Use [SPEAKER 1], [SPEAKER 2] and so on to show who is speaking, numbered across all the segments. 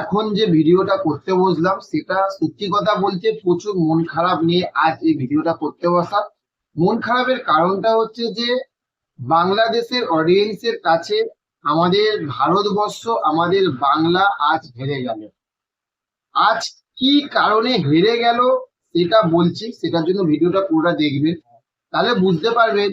[SPEAKER 1] এখন যে ভিডিওটা করতে বসলাম সেটা সত্যি কথা বলতে প্রচুর মন খারাপ নিয়ে আজ এই ভিডিওটা করতে বসা। মন খারাপের কারণটা হচ্ছে যে বাংলাদেশের অডিয়েন্সের কাছে আমাদের ভারতবর্ষ, আমাদের বাংলা আজ হেরে গেল। আজ কি কারণে হেরে গেল সেটা বলছি, সেটার জন্য ভিডিওটা পুরোটা দেখবেন, তাহলে বুঝতে পারবেন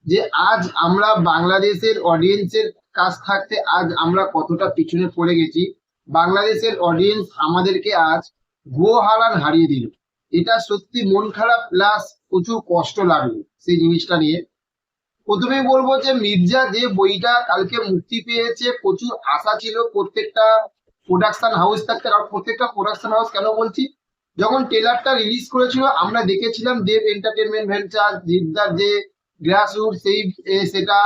[SPEAKER 1] যে আজ আমরা বাংলাদেশের অডিয়েন্সের কাছ থাকতে আজ আমরা কতটা পিছনে পড়ে গেছি। বাংলাদেশের অডিয়েন্স আমাদেরকে আজ গো হারান হারিয়ে দিল। এটা সত্যি মন খারাপ প্লাস প্রচুর কষ্ট লাগলো সেই জিনিসটা নিয়ে। প্রথমেই বলবো যে মির্জা যে বইটা কালকে মুক্তি পেয়েছে, প্রচুর আশা ছিল প্রত্যেকটা প্রোডাকশন হাউস থাকতে। কারণ প্রত্যেকটা প্রোডাকশন হাউস কেন বলছি, যখন ট্রেলারটা রিলিজ করেছিল আমরা দেখেছিলাম দেব এন্টারটেনমেন্ট ভেঞ্চার, জিদ্দার যে গ্রাসরুট সেই সেটা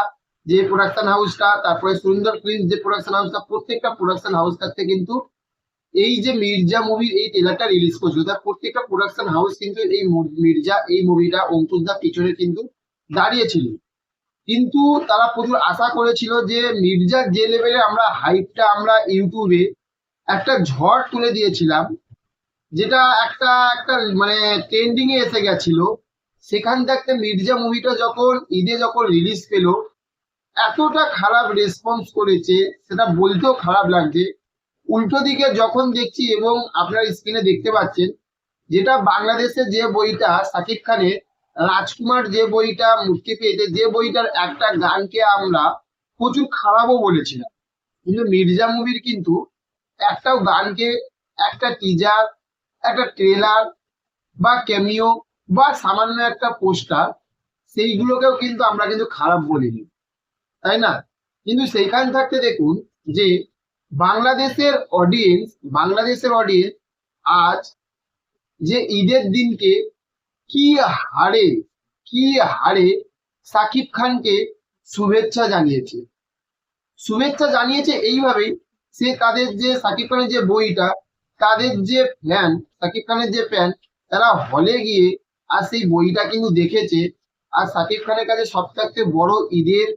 [SPEAKER 1] যে প্রোডাকশন হাউসটা, তারপরে সুন্দর ফিল্মস যে প্রোডাকশন হাউসটা, প্রত্যেকটা প্রোডাকশন হাউস থাকতে কিন্তু এই যে মির্জা মুভির এই ট্রেলারটা রিলিজ করেছিল তার প্রত্যেকটা প্রোডাকশন হাউস কিন্তু এই মির্জা এই মুভিটা অঙ্কুশ দার পিছনে কিন্তু দাঁড়িয়েছিল। কিন্তু তারা প্রচুর আশা করেছিল যে মির্জার যে লেভেলে আমরা হাইপটা আমরা ইউটিউবে একটা ঝড় তুলে দিয়েছিলাম, যেটা একটা একটা মানে ট্রেন্ডিং এ এসে গেছিল, সেখান থেকে মির্জা মুভিটা যখন ঈদে যখন রিলিজ পেলো এতটা খারাপ রেসপন্স করেছে সেটা বলতেও খারাপ লাগছে। উল্টো দিকে যখন দেখছি এবং আপনার স্ক্রিনে দেখতে পাচ্ছেন, যেটা বাংলাদেশে যে বইটা শাকিব খানের রাজকুমার যে বইটা মুক্তি পেয়েছে, যে বইটার একটা গানকে আমরা প্রচুর খারাপও বলেছিলাম, কিন্তু মির্জা মুভির কিন্তু একটাও গানকে, একটা টিজার, একটা ট্রেলার বা ক্যামিও বা সামান্য একটা পোস্টার, সেইগুলোকেও কিন্তু আমরা কিন্তু খারাপ বলিনি, তাই না? কিন্তু সেইখান থাকতে দেখুন যে বাংলাদেশের অডিয়েন্স আজ যে ঈদের দিনকে কি হারে কি হারে সাকিব খানকে শুভেচ্ছা জানিয়েছে। শুভেচ্ছা জানিয়েছে এইভাবেই, সে তাদের যে সাকিব খানের যে বইটা, তাদের যে ফ্যান, সাকিব খানের যে ফ্যান, তারা হলে গিয়ে আর সেই বইটা কিন্তু দেখেছে। আর সাকিব খানের কাছে সব থাকতে বড় ঈদের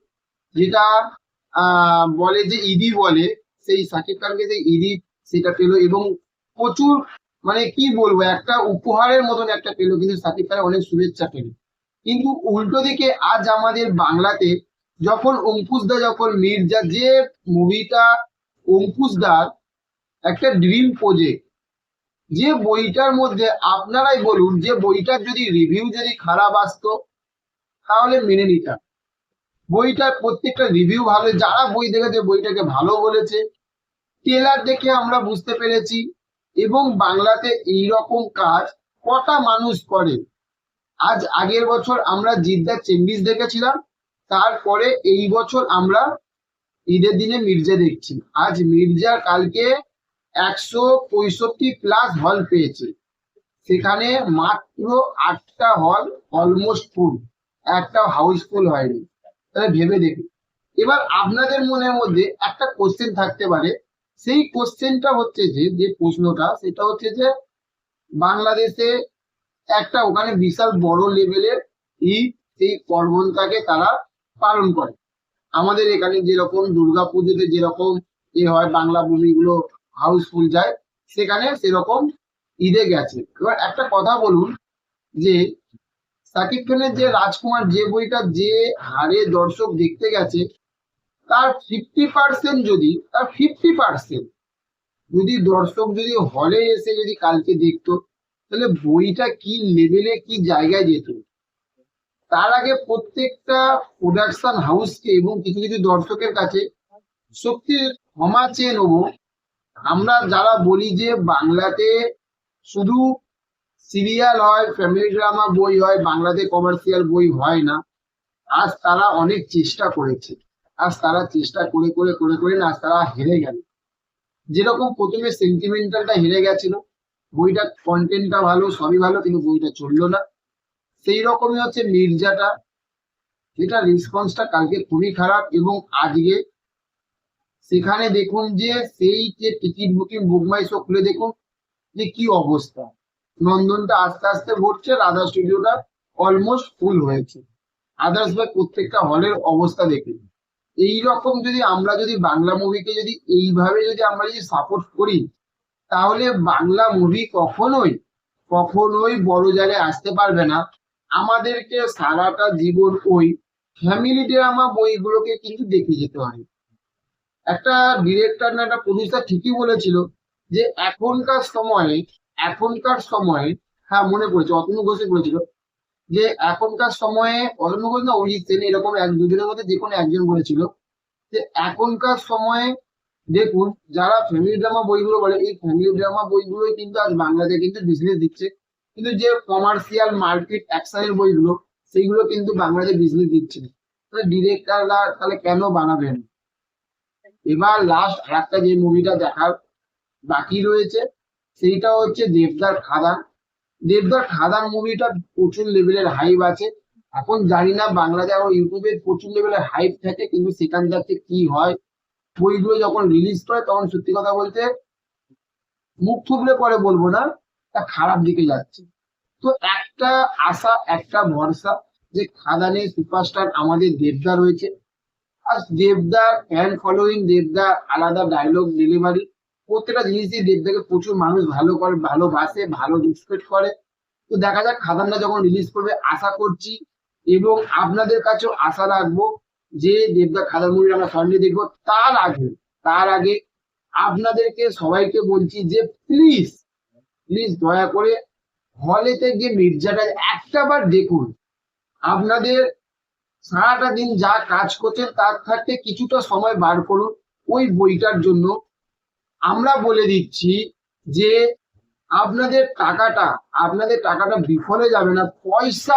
[SPEAKER 1] যেটা বলে যে ঈদি বলে, সেই সাকিব খানকে যে ঈদি সেটা পেলো এবং প্রচুর মানে কি বলবো একটা উপহারের মতন একটা পেলো, কিন্তু সাকিব খানের অনেক শুভেচ্ছা পেলো। কিন্তু উল্টো দিকে আজ আমাদের বাংলাতে যখন অঙ্কুশ দা, যখন মির্জা যে মুভিটা অঙ্কুশ দার একটা ড্রিম প্রজেক্ট, যে বইটার মধ্যে আপনারাই বলুন যে বইটার যদি রিভিউ যদি খারাপ আসতো তাহলে মেনে নিতাম। বইটার প্রত্যেকটা রিভিউ ভালো, যারা বই দেখেছে বইটাকে ভালো বলেছে। ট্রেলার দেখে আমরা বুঝতে পেরেছি এবং বাংলাতে এইরকম কাজ কটা মানুষ করে। আজ আগের বছর আমরা জিদ্দার চেম্বিস দেখেছিলাম, তারপরে এই বছর আমরা ঈদের দিনে মির্জা দেখছি। আজ মির্জা কালকে 165+ হল পেয়েছে, সেখানে মাত্র 8টা হল অলমোস্ট ফুল, একটা হাউসফুল হয়নি। তাহলে ভেবে দেখুন। এবার আপনাদের মনের মধ্যে একটা কোশ্চেন থাকতে পারে, সেই কোশ্চেনটা হচ্ছে যে যে প্রশ্নটা সেটা হচ্ছে যে বাংলাদেশে একটা ওখানে বিশাল বড় লেভেলের ঈদ, সেই পার্বণটাকে তারা পালন করে। আমাদের এখানে যেরকম দুর্গাপুজোতে যেরকম হয়, বাংলা মুভিগুলো হাউসফুল যায়, সেখানে সেরকম ঈদে গেছে। এবার একটা কথা বলুন যে সাকিব খানের যে রাজকুমার যে বইটা যে হারে দর্শক দেখতে গেছে, তার 50% তার 50% যদি দর্শক যদি হলে এসে যদি কালকে দেখতো, তাহলে বইটা কি লেভেলে কি জায়গায় যেত। তার আগে প্রত্যেকটা প্রোডাকশন হাউসকে এবং কিছু কিছু দর্শকের কাছে সত্যি ক্ষমা চেয়ে নেবো। আমরা যারা বলি যে বাংলাতে শুধু সিরিয়াল হয়, ফ্যামিলি ড্রামা বই হয়, বাংলাতে কমার্শিয়াল বই হয় না। আজ তারা অনেক চেষ্টা করেছে, আজ তারা চেষ্টা করে করে করে করে না আজ তারা হেরে গেল। যেরকম প্রথমে সেন্টিমেন্টালটা হেরে গেছিল, বইটা কন্টেন্টটা ভালো, সবই ভালো, কিন্তু বইটা চললো না। সেই রকমই হচ্ছে মির্জাটা, যেটা রেসপন্সটা কালকে খুবই খারাপ। এবং আজকে সেখানে দেখুন যে সেই যে টিকিট বুক মাই শো খুলে দেখুন যে কি অবস্থা। নন্দনটা আস্তে আস্তে ভরছে, রাধা স্টুডিওটা অলমোস্ট ফুল হয়েছে। আদার্স ভাই প্রত্যেকটা হলের অবস্থা দেখুন। এইরকম যদি আমরা যদি বাংলা মুভিকে যদি এইভাবে যদি আমরা যদি সাপোর্ট করি, তাহলে বাংলা মুভি কখনোই কখনোই বড় জায়গায় আসতে পারবে না। আমাদেরকে সারাটা জীবন ওই ফ্যামিলি ড্রামা বইগুলোকে কিন্তু দেখে যেতে হয়। একটা ডিরেক্টর না একটা প্রডিউসার ঠিকই বলেছিল যে এখনকার সময়ে হ্যাঁ মনে পড়েছে, অতনু ঘোষই বলেছিল যে এখনকার সময়ে, অতনু ঘোষ না অরিজিৎ সেন, এরকম এক দুজনের মধ্যে যে কোনো একজন বলেছিল যে এখনকার সময়ে দেখুন যারা ফ্যামিলি ড্রামা বইগুলো বলে, এই ফ্যামিলি ড্রামা বইগুলোই কিন্তু আজ বাংলাদেশে কিন্তু বিজনেস দিচ্ছে, কিন্তু যে কমার্শিয়াল মার্কেট অ্যাকশনের বইগুলো সেইগুলো কিন্তু বাংলাদেশে বিজনেস দিচ্ছে না। তাহলে ডিরেক্টররা তাহলে কেন বানাবেন? এবার লাস্ট আরেকটা যে মুভিটা দেখার বাকি রয়েছে সেইটা হচ্ছে দেবদার খাদান। দেবদার খাদান মুভিটা প্রচুর লেভেলের হাইপ আছে। এখন জানি না বাংলাদেশ আর ইউটিউবে প্রচুর লেভেলের হাইপ থাকে, কিন্তু সেখান থেকে কি হয়, বইগুলো যখন রিলিজ করে তখন সত্যি কথা বলতে মুখ থুবড়ে পরে বলবো না, তা খারাপ দিকে যাচ্ছে। তো একটা আশা একটা ভরসা যে খাদানে সুপারস্টার আমাদের দেবদা রয়েছে। আর দেবদার ফ্যান ফলোইং, দেবদা আলাদা ডায়লগ ডেলিভারি, প্রত্যেকটা জিনিসই দেবদাকে প্রচুর মানুষ ভালো করে, ভালোবাসে, ভালো রেসপেক্ট করে। তো দেখা যাক খাদানটা যখন রিলিজ করবে, আশা করছি এবং আপনাদের কাছেও আশা রাখবো যে দেবদা খাদান মুভি আমরা সঙ্গে দেখবো। তার আগে আপনাদেরকে সবাইকে বলছি যে প্লিজ প্লিজ দয়া করে হলেতে গিয়ে মির্জাটা একটা বার দেখুন। আপনাদের সারাটা দিন যা কাজ করছেন তার থাকতে কিছুটা সময় বার করুন ওই বইটার জন্য। আমরা বলে দিচ্ছি যে আপনাদের টাকাটা বিফলে যাবে না। পয়সা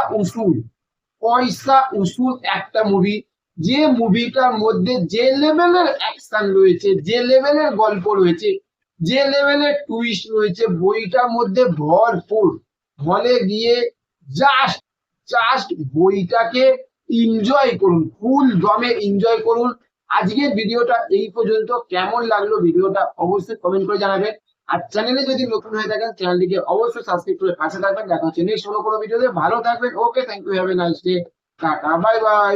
[SPEAKER 1] উসুল একটা মুভি, যে মুভিটার মধ্যে যে লেভেলের অ্যাকশন রয়েছে, যে লেভেলের গল্প রয়েছে, যে লেভেলের টুইস্ট রয়েছে, বইটার মধ্যে ভরপুর। হলে গিয়ে জাস্ট জাস্ট বইটাকে এনজয় করুন, ফুল দমে এনজয় করুন। আজকের ভিডিওটা এই পর্যন্ত। কেমন লাগলো ভিডিওটা অবশ্যই কমেন্ট করে জানাবেন। আর চ্যানেলে যদি নতুন হয়ে থাকেন চ্যানেলটিকে অবশ্যই সাবস্ক্রাইব করে পাশে থাকবেন। দেখা হচ্ছে নেক্সট কোনো ভিডিওতে। ভালো থাকবেন। Okay, thank you, have a nice day, tata, bye by.